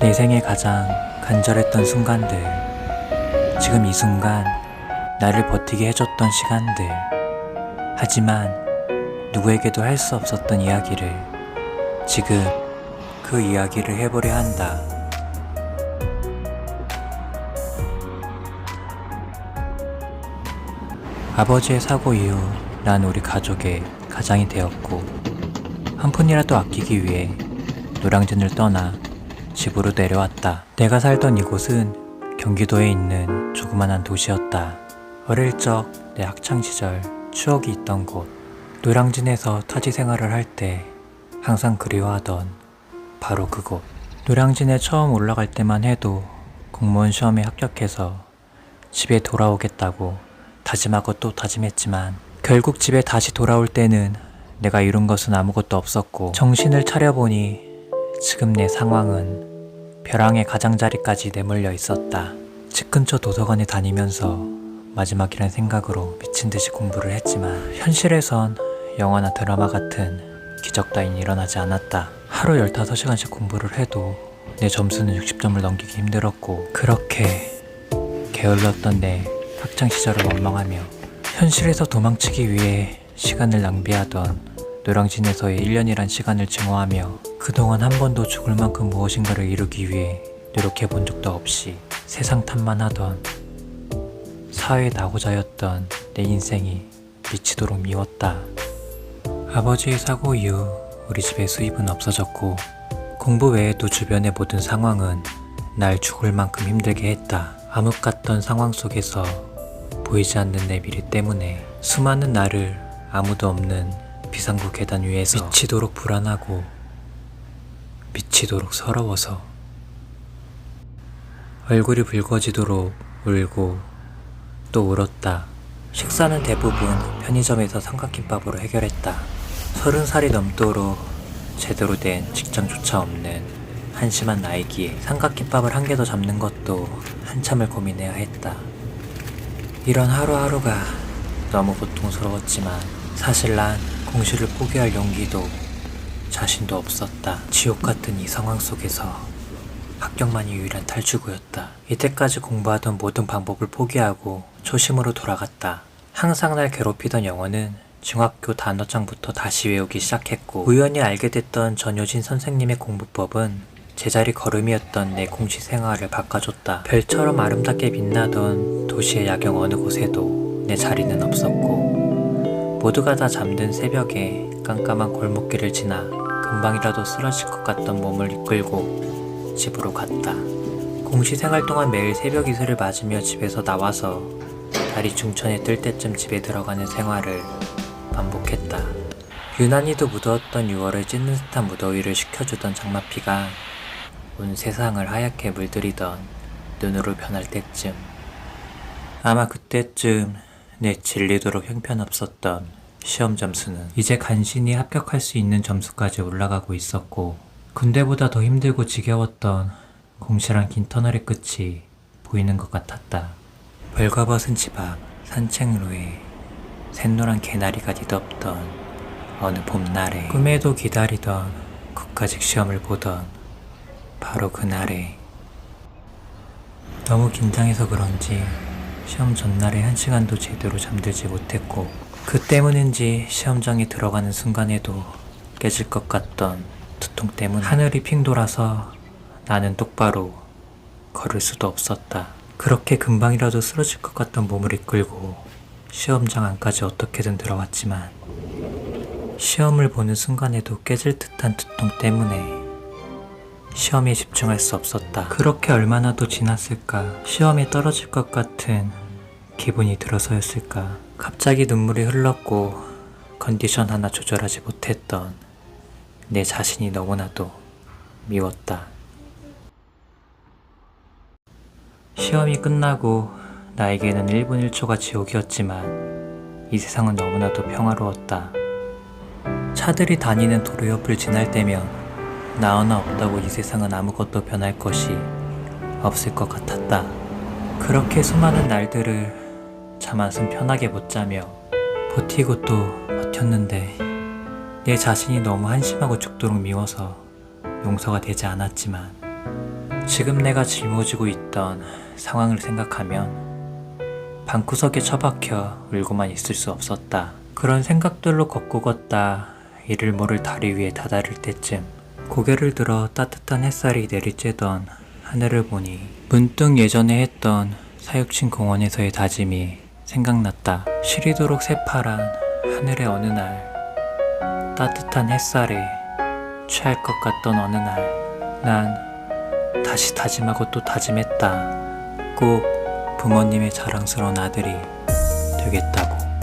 내 생에 가장 간절했던 순간들, 지금 이 순간 나를 버티게 해줬던 시간들. 하지만 누구에게도 할 수 없었던 이야기를 지금 그 이야기를 해보려 한다. 아버지의 사고 이후 난 우리 가족의 가장이 되었고, 한 푼이라도 아끼기 위해 노량진을 떠나 집으로 내려왔다. 내가 살던 이곳은 경기도에 있는 조그만한 도시였다. 어릴 적 내 학창시절 추억이 있던 곳, 노량진에서 타지 생활을 할 때 항상 그리워하던 바로 그곳. 노량진에 처음 올라갈 때만 해도 공무원 시험에 합격해서 집에 돌아오겠다고 다짐하고 또 다짐했지만, 결국 집에 다시 돌아올 때는 내가 이룬 것은 아무것도 없었고, 정신을 차려보니 지금 내 상황은 벼랑의 가장자리까지 내몰려 있었다. 집 근처 도서관에 다니면서 마지막이란 생각으로 미친듯이 공부를 했지만, 현실에선 영화나 드라마 같은 기적 따윈 일어나지 않았다. 하루 15시간씩 공부를 해도 내 점수는 60점을 넘기기 힘들었고, 그렇게 게을렀던 내 학창시절을 원망하며 현실에서 도망치기 위해 시간을 낭비하던 노량진에서의 1년이란 시간을 증오하며, 그동안 한 번도 죽을 만큼 무엇인가를 이루기 위해 노력해본 적도 없이 세상 탓만 하던 사회의 낙오자였던 내 인생이 미치도록 미웠다. 아버지의 사고 이후 우리 집의 수입은 없어졌고, 공부 외에도 주변의 모든 상황은 날 죽을 만큼 힘들게 했다. 암흑 같던 상황 속에서 보이지 않는 내 미래 때문에 수많은 나를 아무도 없는 비상구 계단 위에서 미치도록 불안하고 미치도록 서러워서 얼굴이 붉어지도록 울고 또 울었다. 식사는 대부분 편의점에서 삼각김밥으로 해결했다. 30살이 넘도록 제대로 된 직장조차 없는 한심한 나이기에 삼각김밥을 한 개 더 잡는 것도 한참을 고민해야 했다. 이런 하루하루가 너무 고통스러웠지만, 사실 난 공시를 포기할 용기도 자신도 없었다. 지옥 같은 이 상황 속에서 합격만이 유일한 탈출구였다. 이때까지 공부하던 모든 방법을 포기하고 초심으로 돌아갔다. 항상 날 괴롭히던 영어는 중학교 단어장부터 다시 외우기 시작했고, 우연히 알게 됐던 전효진 선생님의 공부법은 제자리 걸음이었던 내 공시 생활을 바꿔줬다. 별처럼 아름답게 빛나던 도시의 야경 어느 곳에도 내 자리는 없었고, 모두가 다 잠든 새벽에 깜깜한 골목길을 지나 금방이라도 쓰러질 것 같던 몸을 이끌고 집으로 갔다. 공시 생활 동안 매일 새벽 이슬을 맞으며 집에서 나와서 달이 중천에 뜰 때쯤 집에 들어가는 생활을 반복했다. 유난히도 무더웠던 6월을 찢는 듯한 무더위를 식혀주던 장맛비가 온 세상을 하얗게 물들이던 눈으로 변할 때쯤, 아마 그때쯤 내 질리도록 형편없었던 시험 점수는 이제 간신히 합격할 수 있는 점수까지 올라가고 있었고, 군대보다 더 힘들고 지겨웠던 공실한 긴 터널의 끝이 보이는 것 같았다. 벌거벗은 집 앞 산책로에 샛노란 개나리가 뒤덮던 어느 봄날에, 꿈에도 기다리던 국가직 시험을 보던 바로 그날에, 너무 긴장해서 그런지 시험 전날에 1시간도 제대로 잠들지 못했고, 그 때문인지 시험장에 들어가는 순간에도 깨질 것 같던 두통 때문에 하늘이 핑 돌아서 나는 똑바로 걸을 수도 없었다. 그렇게 금방이라도 쓰러질 것 같던 몸을 이끌고 시험장 안까지 어떻게든 들어왔지만, 시험을 보는 순간에도 깨질 듯한 두통 때문에 시험에 집중할 수 없었다. 그렇게 얼마나 더 지났을까? 시험에 떨어질 것 같은 기분이 들어서였을까? 갑자기 눈물이 흘렀고, 컨디션 하나 조절하지 못했던 내 자신이 너무나도 미웠다. 시험이 끝나고 나에게는 1분 1초가 지옥이었지만 이 세상은 너무나도 평화로웠다. 차들이 다니는 도로 옆을 지날 때면 나 하나 없다고 이 세상은 아무것도 변할 것이 없을 것 같았다. 그렇게 수많은 날들을 잠 한숨 편하게 못 자며 버티고 또 버텼는데, 내 자신이 너무 한심하고 죽도록 미워서 용서가 되지 않았지만, 지금 내가 짊어지고 있던 상황을 생각하면 방구석에 처박혀 울고만 있을 수 없었다. 그런 생각들로 걷고 걷다 이를 모를 다리 위에 다다를 때쯤 고개를 들어 따뜻한 햇살이 내리쬐던 하늘을 보니 문득 예전에 했던 사육친 공원에서의 다짐이 생각났다. 시리도록 새파란 하늘의 어느 날 따뜻한 햇살에 취할 것 같던 어느 날 난 다시 다짐하고 또 다짐했다. 꼭 부모님의 자랑스러운 아들이 되겠다고.